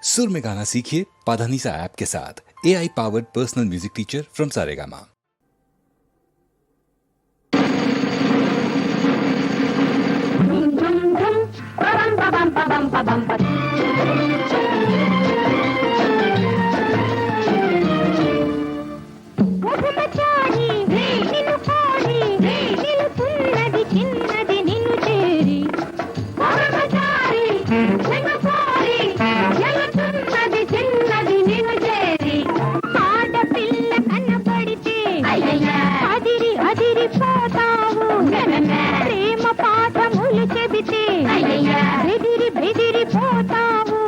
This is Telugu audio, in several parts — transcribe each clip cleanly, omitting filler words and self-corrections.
सुर में गाना सीखिए पाधानीसा ऐप के साथ। AI powered personal music teacher from Saregama. ప్రేమ పాఠములు చెబితే బెదిరి బెదిరి పోతావు.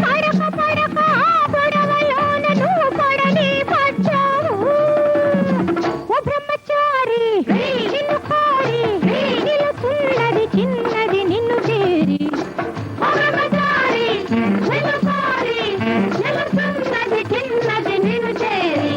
పడక పడక ఆ గొడవలోన నువ్వు పడని పడ్డావు. ఓ బ్రహ్మచారి నిన్ను కోరి నిలుతున్నది చిన్నది నిన్ను చేరి. ఓ బ్రహ్మచారి నిన్ను కోరి నిలుతున్నది చిన్నది నిన్ను చేరి.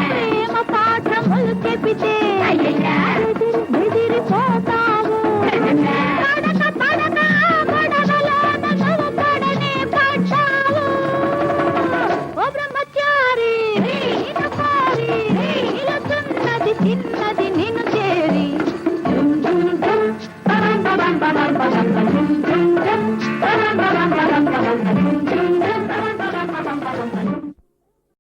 ప్రేమ పాఠములు చెబితే బెదిరి పోతావు. పడక పడక గొడవలోన నువ్వు పడనే పడ్డావు. ఓ బ్రహ్మచారి నిన్ను కోరి నిలుతున్నది చిన్నది నిన్ను చేరి.